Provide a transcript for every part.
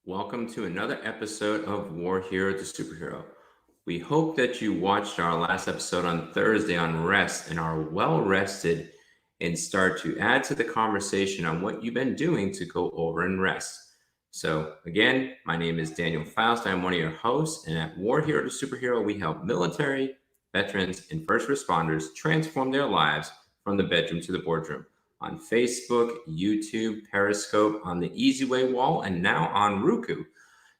Welcome to another episode of War Hero to Superhero. We hope that you watched our last episode on Thursday on rest and are well rested and start to add to the conversation on what you've been doing to go over and rest. So, again, my name is Daniel Faust. I'm one of your hosts, and at War Hero to Superhero, we help military, veterans, and first responders transform their lives from the bedroom to the boardroom on Facebook, YouTube, Periscope, on the Easy Way wall, and now on Roku.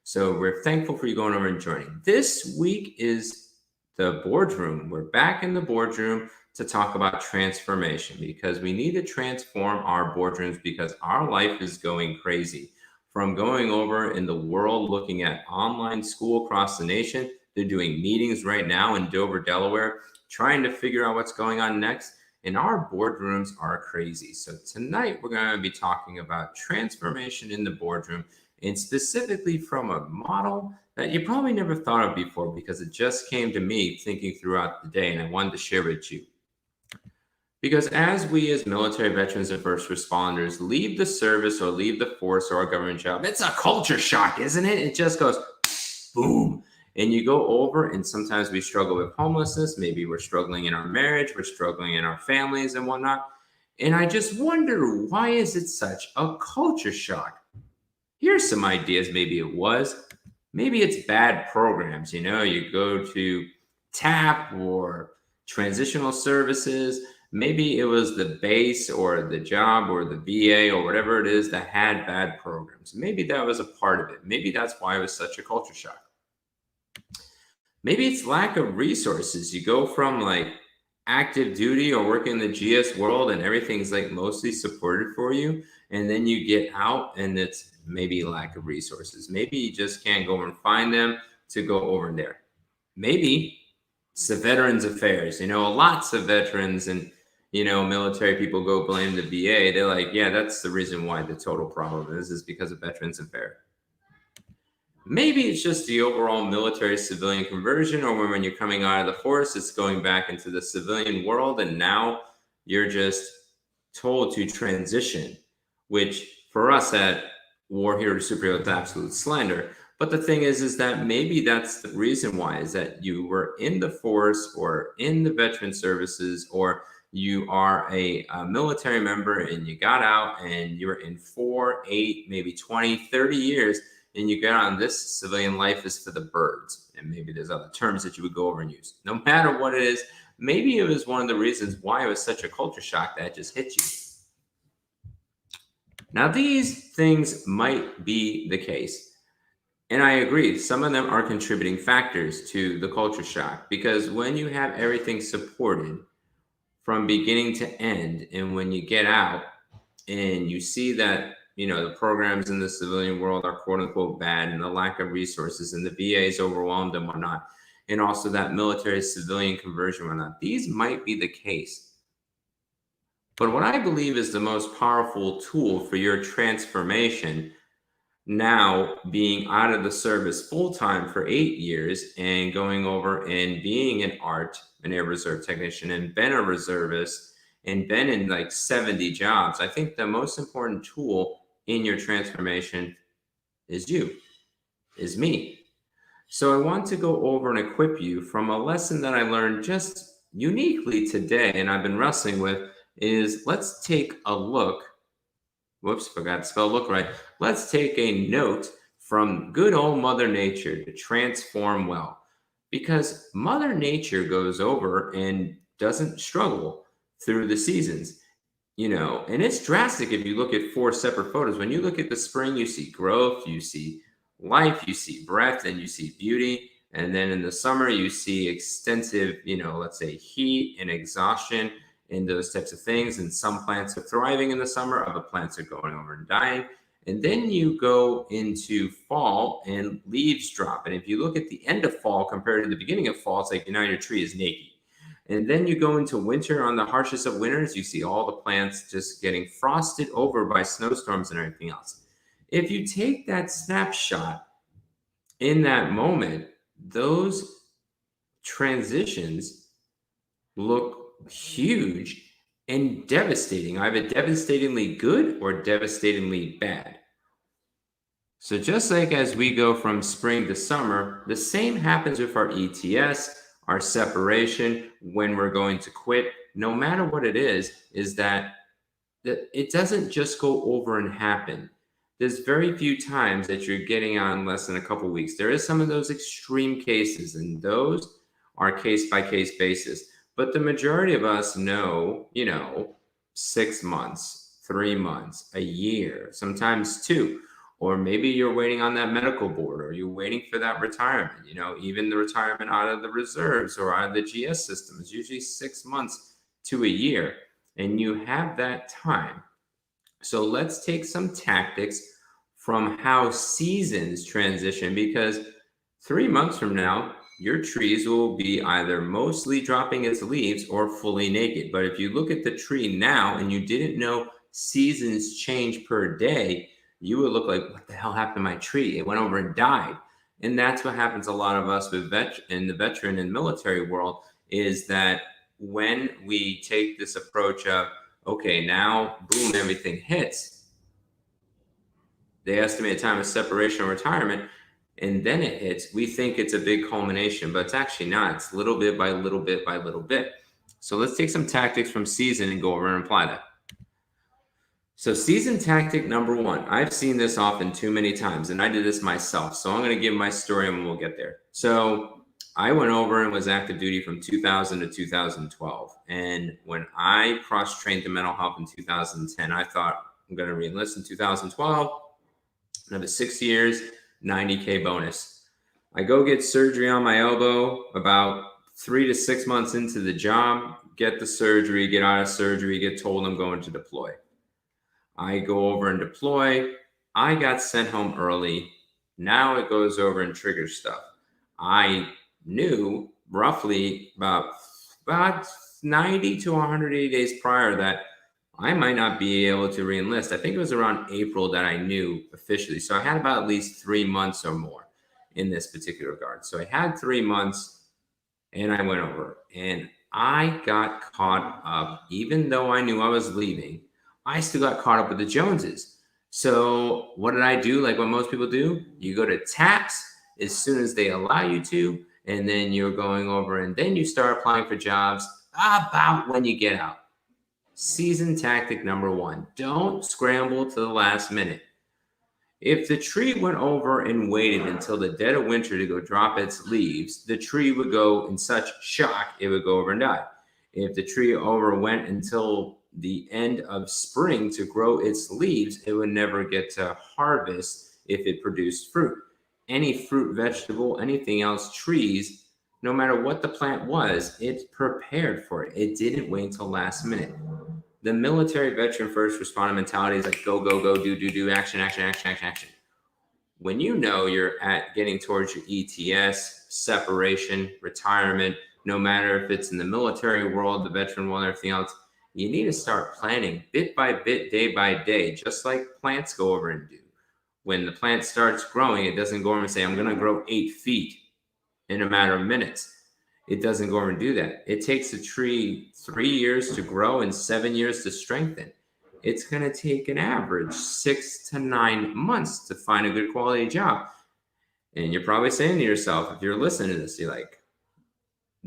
So we're thankful for you going over and joining. This week is the boardroom. We're back in the boardroom to talk about transformation because we need to transform our boardrooms because our life is going crazy. From going over in the world looking at online school across the nation, they're doing meetings right now in Dover, Delaware, trying to figure out what's going on next. And our boardrooms are crazy. So tonight we're going to be talking about transformation in the boardroom, and specifically from a model that you probably never thought of before because it just came to me thinking throughout the day, and I wanted to share with you. Because as we as military veterans and first responders leave the service or leave the force or our government job, it's a culture shock, isn't it? It just goes boom. And you go over, and sometimes we struggle with homelessness. Maybe we're struggling in our marriage, we're struggling in our families and whatnot. And I just wonder, why is it such a culture shock? Here's some ideas. Maybe it was. Maybe it's bad programs. You go to TAP or transitional services. Maybe it was the base or the job or the VA or whatever it is that had bad programs. Maybe that was a part of it. Maybe that's why it was such a culture shock. Maybe it's lack of resources. You go from like active duty or working in the GS world and everything's like mostly supported for you. And then you get out and it's maybe lack of resources. Maybe you just can't go and find them to go over there. Maybe it's the Veterans Affairs. Lots of veterans and military people go blame the VA. They're like, yeah, that's the reason why the total problem is because of Veterans Affairs. Maybe it's just the overall military civilian conversion, or when you're coming out of the force, it's going back into the civilian world, and now you're just told to transition, which for us at War Hero to Superhero is absolute slander. But the thing is that maybe that's the reason why, is that you were in the force or in the veteran services, or you are a military member and you got out and you're in 4, 8, maybe 20, 30 years, and you get on this civilian life is for the birds. And maybe there's other terms that you would go over and use. No matter what it is, maybe it was one of the reasons why it was such a culture shock that just hit you. Now, these things might be the case. And I agree, some of them are contributing factors to the culture shock, because when you have everything supported from beginning to end, and when you get out and you see that the programs in the civilian world are quote unquote bad, and the lack of resources, and the VA is overwhelmed and whatnot, and also that military civilian conversion whatnot, these might be the case. But what I believe is the most powerful tool for your transformation, now being out of the service full-time for 8 years and going over and being an art and air reserve technician and been a reservist and been in like 70 jobs, I think the most important tool in your transformation is me. So I want to go over and equip you from a lesson that I learned just uniquely today, and I've been wrestling with, is let's take a look. Whoops, forgot to spell look right. Let's take a note from good old Mother Nature to transform well. Because Mother Nature goes over and doesn't struggle through the seasons, and it's drastic if you look at 4 separate photos. When you look at the spring, you see growth, you see life, you see breath, and you see beauty. And then in the summer, you see extensive, let's say heat and exhaustion and those types of things. And some plants are thriving in the summer, other plants are going over and dying. And then you go into fall and leaves drop. And if you look at the end of fall compared to the beginning of fall, it's like, your tree is naked. And then you go into winter, on the harshest of winters, you see all the plants just getting frosted over by snowstorms and everything else. If you take that snapshot in that moment, those transitions look huge and devastating, either devastatingly good or devastatingly bad. So just like as we go from spring to summer, the same happens with our ETS, our separation, when we're going to quit. No matter what it is that it doesn't just go over and happen. There's very few times that you're getting on less than a couple weeks. There is some of those extreme cases, and those are case by case basis. But the majority of us know, 6 months, 3 months, a year, sometimes two. Or maybe you're waiting on that medical board, or you're waiting for that retirement. Even the retirement out of the reserves or out of the GS system is usually 6 months to a year, and you have that time. So let's take some tactics from how seasons transition, because 3 months from now, your trees will be either mostly dropping its leaves or fully naked. But if you look at the tree now and you didn't know seasons change per day, you would look like, what the hell happened to my tree? It went over and died. And that's what happens a lot of us with in the veteran and military world, is that when we take this approach of, okay, now boom, everything hits. They estimate a time of separation or retirement, and then it hits. We think it's a big culmination, but it's actually not. It's little bit by little bit by little bit. So let's take some tactics from season and go over and apply that. So season tactic number one, I've seen this often too many times, and I did this myself. So I'm going to give my story and we'll get there. So I went over and was active duty from 2000 to 2012. And when I cross-trained to mental health in 2010, I thought, I'm going to re-enlist in 2012. Another 6 years, 90K bonus. I go get surgery on my elbow about 3 to 6 months into the job, get the surgery, get out of surgery, get told I'm going to deploy. I go over and deploy. I got sent home early. Now it goes over and triggers stuff. I knew roughly about 90 to 180 days prior that I might not be able to reenlist. I think it was around April that I knew officially. So I had about at least 3 months or more in this particular regard. So I had 3 months and I went over and I got caught up. Even though I knew I was leaving, I still got caught up with the Joneses. So what did I do? Like what most people do, you go to TAPS as soon as they allow you to, and then you're going over and then you start applying for jobs about when you get out. Season tactic number one, don't scramble to the last minute. If the tree went over and waited until the dead of winter to go drop its leaves, the tree would go in such shock, it would go over and die. If the tree went until the end of spring to grow its leaves, it would never get to harvest if it produced fruit. Any fruit, vegetable, anything else, trees, no matter what the plant was, it prepared for it. It didn't wait until last minute. The military veteran first responder mentality is like go, go, go, do, action, action, action, action, action. When you know you're at getting towards your ETS, separation, retirement, no matter if it's in the military world, the veteran world, everything else, you need to start planning bit by bit, day by day, just like plants go over and do. When the plant starts growing, it doesn't go over and say, I'm going to grow 8 feet in a matter of minutes. It doesn't go over and do that. It takes a tree 3 years to grow and 7 years to strengthen. It's going to take an average 6 to 9 months to find a good quality job. And you're probably saying to yourself, if you're listening to this, you're like,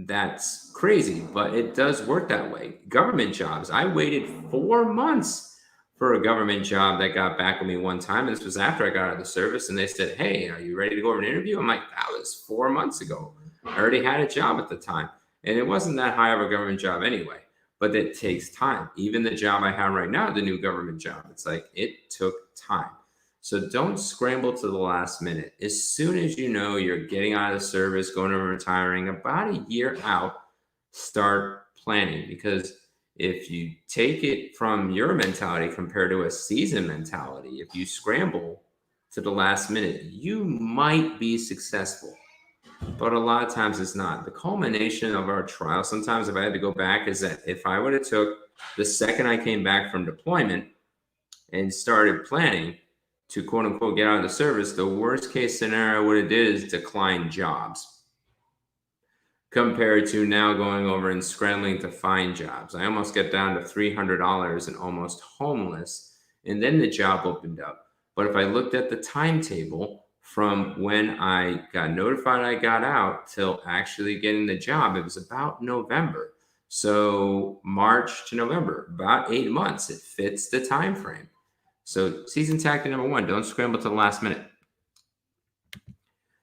that's crazy, but it does work that way. Government jobs, I waited 4 months for a government job that got back with me one time. And this was after I got out of the service. And they said, hey, are you ready to go over an interview? I'm like, that was 4 months ago. I already had a job at the time. And it wasn't that high of a government job anyway, but it takes time. Even the job I have right now, the new government job, it's like it took time. So don't scramble to the last minute. As soon as you know you're getting out of the service, going over retiring, about a year out, start planning. Because if you take it from your mentality compared to a season mentality, if you scramble to the last minute, you might be successful. But a lot of times it's not. The culmination of our trial, sometimes if I had to go back, is that if I would have took the second I came back from deployment and started planning to quote unquote get out of the service, the worst case scenario what it did is decline jobs compared to now going over and scrambling to find jobs. I almost get down to $300 and almost homeless. And then the job opened up. But if I looked at the timetable from when I got notified I got out till actually getting the job, it was about November. So March to November, about 8 months. It fits the time frame. So season tactic number one, don't scramble to the last minute.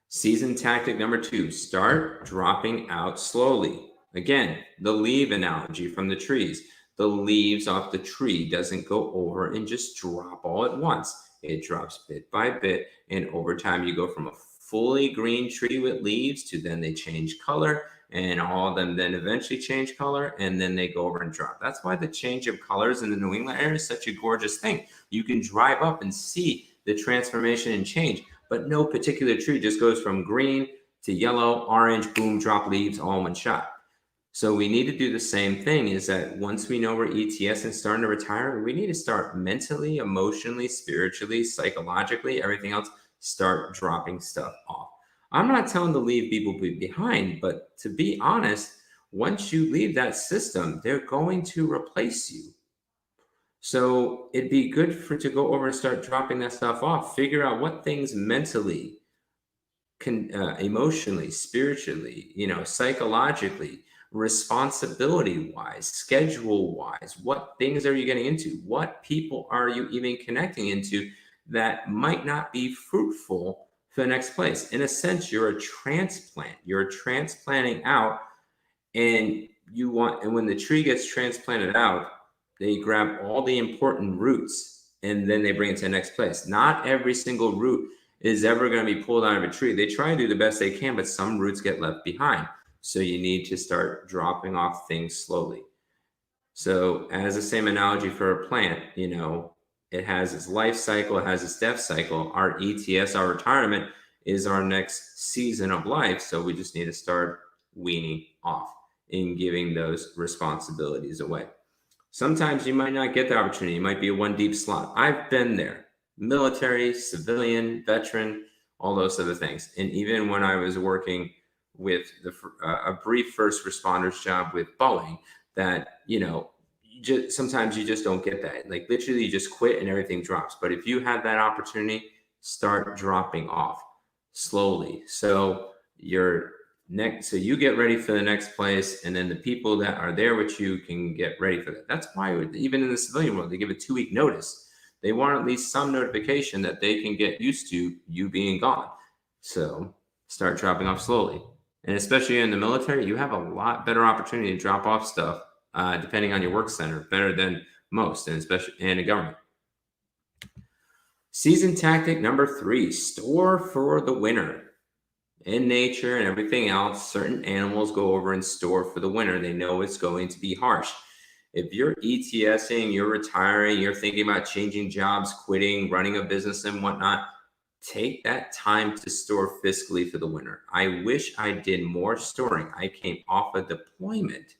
Season tactic number two, start dropping out slowly. Again, the leaf analogy from the trees. The leaves off the tree doesn't go over and just drop all at once. It drops bit by bit, and over time you go from a fully green tree with leaves to then they change color, and all of them then eventually change color, and then they go over and drop. That's why the change of colors in the New England area is such a gorgeous thing. You can drive up and see the transformation and change, but no particular tree just goes from green to yellow, orange, boom, drop leaves all in one shot. So we need to do the same thing, is that once we know we're ETS and starting to retire, we need to start mentally, emotionally, spiritually, psychologically, everything else, start dropping stuff off. I'm not telling to leave people behind, but to be honest, once you leave that system, they're going to replace you. So it'd be good to go over and start dropping that stuff off. Figure out what things mentally, emotionally, spiritually, psychologically, responsibility wise, schedule wise, what things are you getting into? What people are you even connecting into that might not be fruitful for the next place? In a sense, you're a transplant. You're transplanting out, and when the tree gets transplanted out, they grab all the important roots and then they bring it to the next place. Not every single root is ever going to be pulled out of a tree. They try to do the best they can, but some roots get left behind. So you need to start dropping off things slowly. So as the same analogy for a plant, it has its life cycle, it has its death cycle. Our ETS, our retirement, is our next season of life. So we just need to start weaning off and giving those responsibilities away. Sometimes you might not get the opportunity. It might be a one deep slot. I've been there. Military, civilian, veteran, all those other things. And even when I was working with a brief first responders job with Boeing, that, sometimes you just don't get that. Like literally you just quit and everything drops. But if you have that opportunity, start dropping off slowly. So so you get ready for the next place, and then the people that are there with you can get ready for that. That's why even in the civilian world, they give a 2-week notice. They want at least some notification that they can get used to you being gone. So start dropping off slowly. And especially in the military, you have a lot better opportunity to drop off stuff, depending on your work center, better than most, and especially in the government. Season tactic number 3, store for the winter. In nature and everything else, certain animals go over and store for the winter. They know it's going to be harsh. If you're ETSing, you're retiring, you're thinking about changing jobs, quitting, running a business and whatnot, take that time to store fiscally for the winter. I wish I did more storing. I came off a deployment,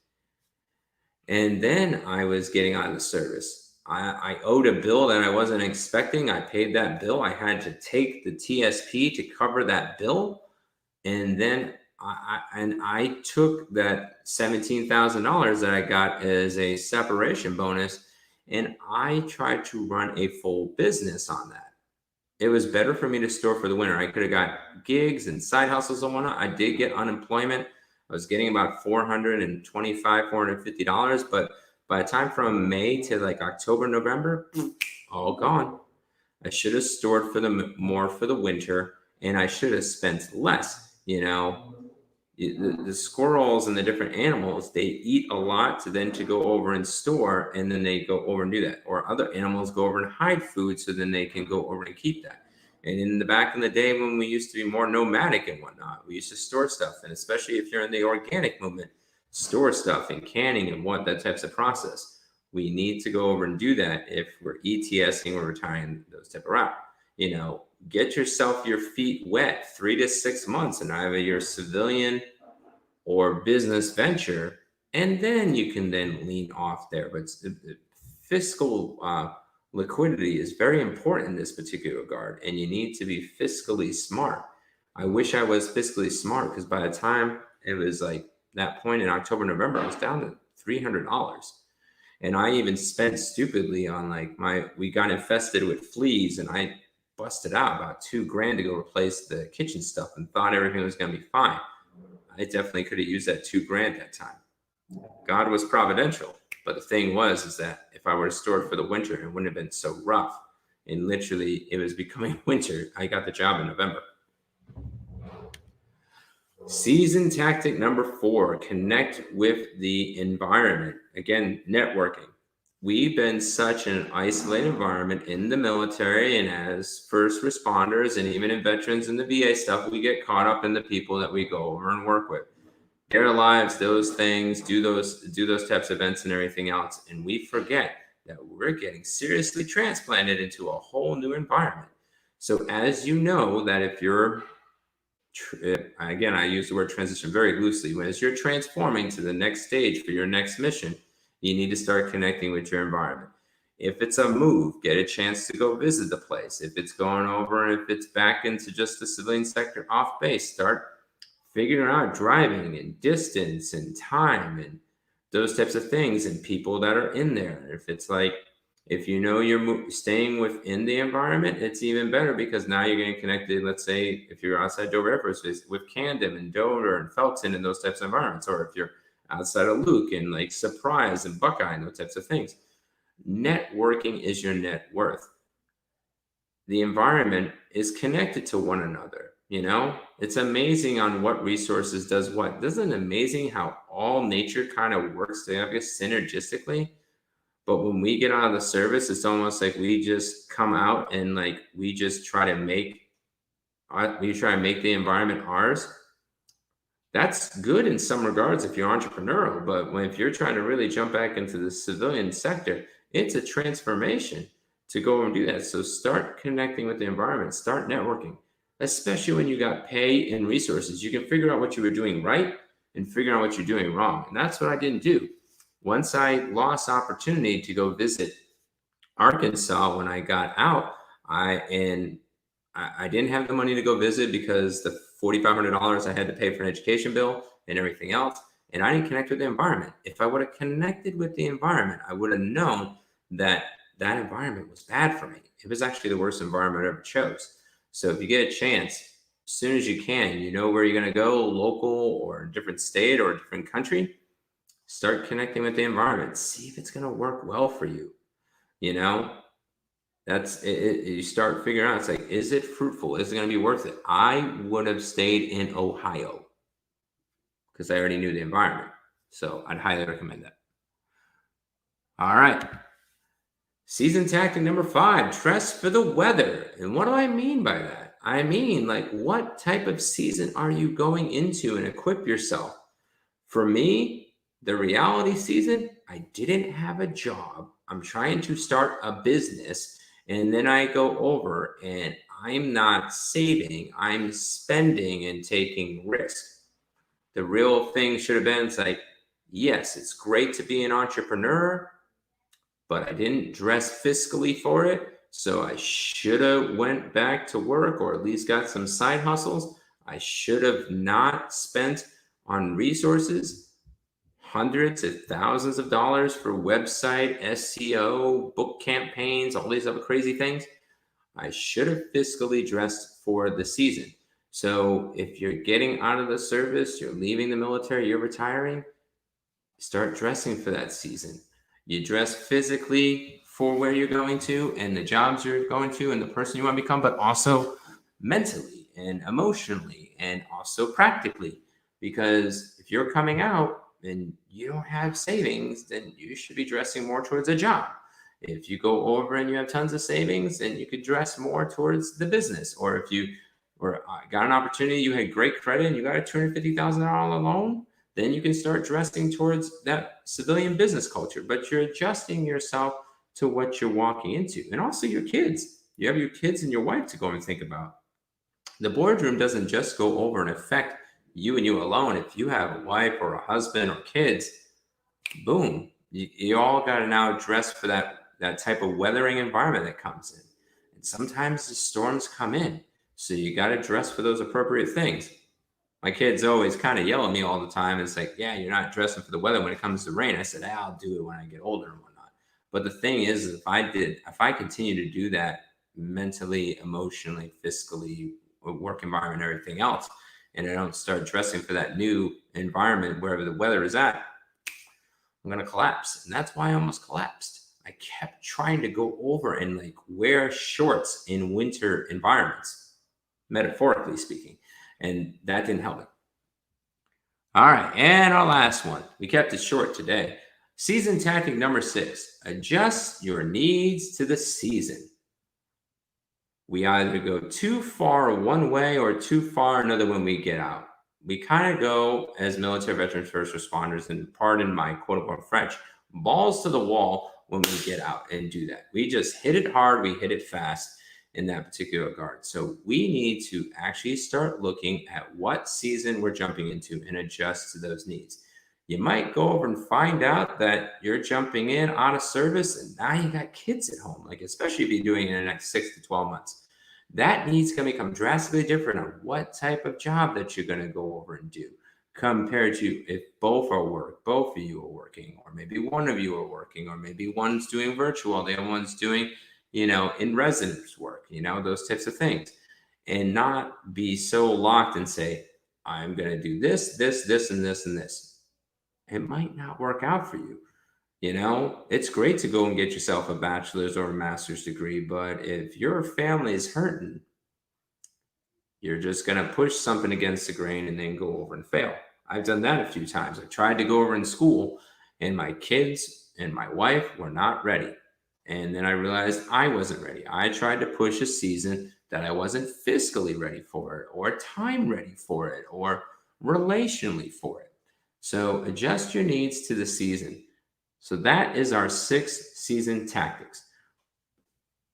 and then I was getting out of the service. I owed a bill that I wasn't expecting. I paid that bill. I had to take the TSP to cover that bill. And then I took that $17,000 that I got as a separation bonus, and I tried to run a full business on that. It was better for me to store for the winter. I could have got gigs and side hustles and whatnot. I did get unemployment. I was getting about $425, $450, but by the time from May to like October, November, all gone. I should have stored more for the winter, and I should have spent less. The squirrels and the different animals, they eat a lot to go over and store, and then they go over and do that. Or other animals go over and hide food, so then they can go over and keep that. And in the back in the day when we used to be more nomadic and whatnot, we used to store stuff. And especially if you're in the organic movement, store stuff and canning and that types of process. We need to go over and do that if we're ETSing or retiring those type of route. Get yourself your feet wet 3 to 6 months in either your civilian or business venture, and then you can then lean off there. But fiscal liquidity is very important in this particular regard, and you need to be fiscally smart. I wish I was fiscally smart, because by the time it was like that point in October, November, I was down to $300. And I even spent stupidly on we got infested with fleas, and I busted out about $2,000 to go replace the kitchen stuff and thought everything was going to be fine. I definitely could have used that $2,000 that time. God was providential. But the thing was, is that if I were to store it for the winter, it wouldn't have been so rough. And literally, it was becoming winter. I got the job in November. Season tactic number 4, connect with the environment. Again, networking. We've been such an isolated environment in the military and as first responders and even in veterans in the VA stuff, we get caught up in the people that we go over and work with. Their lives, those things, do those types of events and everything else. And we forget that we're getting seriously transplanted into a whole new environment. So as you know, that if you're, again, I use the word transition very loosely, as you're transforming to the next stage for your next mission, you need to start connecting with your environment. If it's a move, get a chance to go visit the place. If it's going over, if it's back into just the civilian sector off base, start figuring out driving and distance and time and those types of things and people that are in there. If it's like, if you know you're staying within the environment, it's even better because now you're getting connected. Let's say if you're outside Dover Air Force Base with Camden and Dover and Felton and those types of environments, or if you're outside of Luke and like Surprise and Buckeye and those types of things. Networking is your net worth. The environment is connected to one another. You know, it's amazing on what resources does what. Isn't it amazing how all nature kind of works together synergistically? But when we get out of the service, it's almost like we just come out and like we just try to make the environment ours. That's good in some regards if you're entrepreneurial, but if you're trying to really jump back into the civilian sector, it's a transformation to go and do that. So start connecting with the environment, start networking, especially when you got pay and resources. You can figure out what you were doing right and figure out what you're doing wrong. And that's what I didn't do. Once I lost opportunity to go visit Arkansas when I got out, I didn't have the money to go visit because the $4,500 I had to pay for an education bill and everything else. And I didn't connect with the environment. If I would have connected with the environment, I would have known that that environment was bad for me. It was actually the worst environment I ever chose. So if you get a chance, as soon as you can, you know where you're going to go, local or a different state or a different country, start connecting with the environment. See if it's going to work well for you. You know, that's it. You start figuring out, it's like, is it fruitful? Is it going to be worth it? I would have stayed in Ohio because I already knew the environment. So I'd highly recommend that. All right. Season tactic number 5, dress for the weather. And what do I mean by that? I mean, like, what type of season are you going into and equip yourself? For me, the reality season, I didn't have a job. I'm trying to start a business. And then I go over and I'm not saving, I'm spending and taking risks. The real thing should have been, it's like, yes, it's great to be an entrepreneur, but I didn't dress fiscally for it. So I should have went back to work or at least got some side hustles. I should have not spent on resources, hundreds of thousands of dollars for website, SEO, book campaigns, all these other crazy things. I should have fiscally dressed for the season. So if you're getting out of the service, you're leaving the military, you're retiring, start dressing for that season. You dress physically for where you're going to and the jobs you're going to and the person you want to become, but also mentally and emotionally and also practically. Because if you're coming out and you don't have savings, then you should be dressing more towards a job. If you go over and you have tons of savings, then you could dress more towards the business. Or if you got an opportunity, you had great credit and you got a $250,000 loan, then you can start dressing towards that civilian business culture. But you're adjusting yourself to what you're walking into. And also your kids. You have your kids and your wife to go and think about. The boardroom doesn't just go over and affect you and you alone. If you have a wife or a husband or kids, boom, you all got to now dress for that type of weathering environment that comes in. And sometimes the storms come in. So you got to dress for those appropriate things. My kids always kind of yell at me all the time. It's like, yeah, you're not dressing for the weather when it comes to rain. I said, I'll do it when I get older and whatnot. But the thing is if I continue to do that mentally, emotionally, fiscally, work environment, everything else, and I don't start dressing for that new environment wherever the weather is at, I'm going to collapse. And that's why I almost collapsed. I kept trying to go over and like wear shorts in winter environments, metaphorically speaking, and that didn't help me. All right, and our last one. We kept it short today. Season tactic number 6, adjust your needs to the season. We either go too far one way or too far another when we get out. We kind of go as military veterans, first responders, and pardon my quote unquote French, balls to the wall when we get out and do that. We just hit it hard, we hit it fast in that particular regard. So we need to actually start looking at what season we're jumping into and adjust to those needs. You might go over and find out that you're jumping in out of service and now you got kids at home, like especially if you're doing it in the next 6 to 12 months. That needs to become drastically different on what type of job that you're going to go over and do compared to if both of you are working, or maybe one of you are working, or maybe one's doing virtual, the other one's doing, in residence work, those types of things, and not be so locked and say, I'm going to do this, this, this, and this, and this. It might not work out for you. It's great to go and get yourself a bachelor's or a master's degree, but if your family is hurting, you're just going to push something against the grain and then go over and fail. I've done that a few times. I tried to go over in school and my kids and my wife were not ready. And then I realized I wasn't ready. I tried to push a season that I wasn't fiscally ready for it, or time ready for it, or relationally for it. So adjust your needs to the season. So that is our 6 season tactics.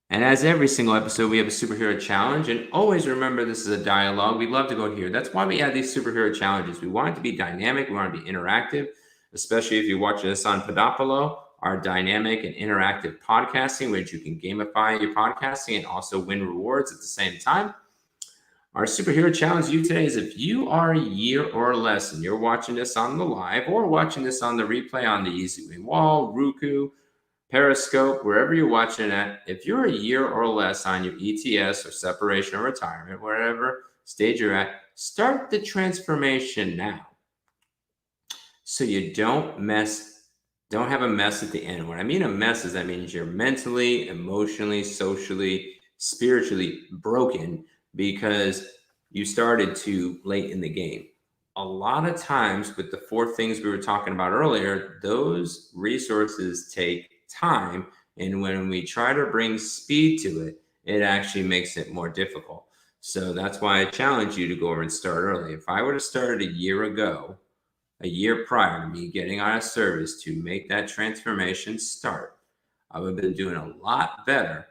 And as every single episode, we have a superhero challenge. And always remember, this is a dialogue. We love to go here. That's why we add these superhero challenges. We want it to be dynamic. We want it to be interactive, especially if you're watching this on Podopolo, our dynamic and interactive podcasting, which you can gamify your podcasting and also win rewards at the same time. Our superhero challenge to you today is, if you are a year or less and you're watching this on the live or watching this on the replay on the Easy Wall, Roku, Periscope, wherever you're watching it at, if you're a year or less on your ETS or separation or retirement, wherever stage you're at, start the transformation now so you don't have a mess at the end. When I mean a mess is that means you're mentally, emotionally, socially, spiritually broken because you started too late in the game. A lot of times with the 4 things we were talking about earlier, those resources take time. And when we try to bring speed to it, it actually makes it more difficult. So that's why I challenge you to go over and start early. If I would have started a year ago, a year prior to me getting out of service to make that transformation start, I would have been doing a lot better.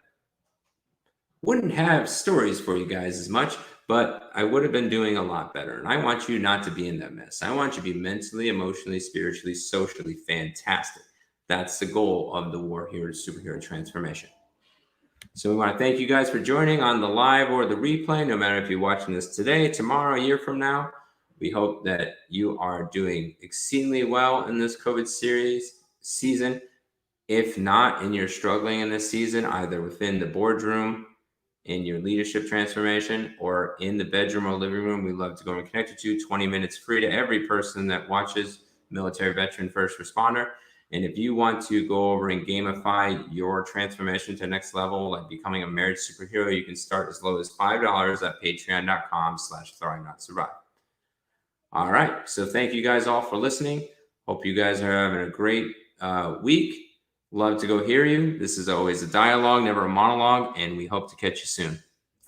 Wouldn't have stories for you guys as much, but I would have been doing a lot better. And I want you not to be in that mess. I want you to be mentally, emotionally, spiritually, socially fantastic. That's the goal of the War Hero to Superhero Transformation. So we want to thank you guys for joining on the live or the replay, no matter if you're watching this today, tomorrow, a year from now. We hope that you are doing exceedingly well in this COVID season. If not, and you're struggling in this season, either within the boardroom, in your leadership transformation, or in the bedroom or living room, we love to go and connect you to 20 minutes free to every person that watches Military Veteran First Responder. And if you want to go over and gamify your transformation to the next level, like becoming a marriage superhero, you can start as low as $5 at patreon.com/thrive-not-survive. All right. So thank you guys all for listening. Hope you guys are having a great week. Love to go hear you. This is always a dialogue, never a monologue, and we hope to catch you soon.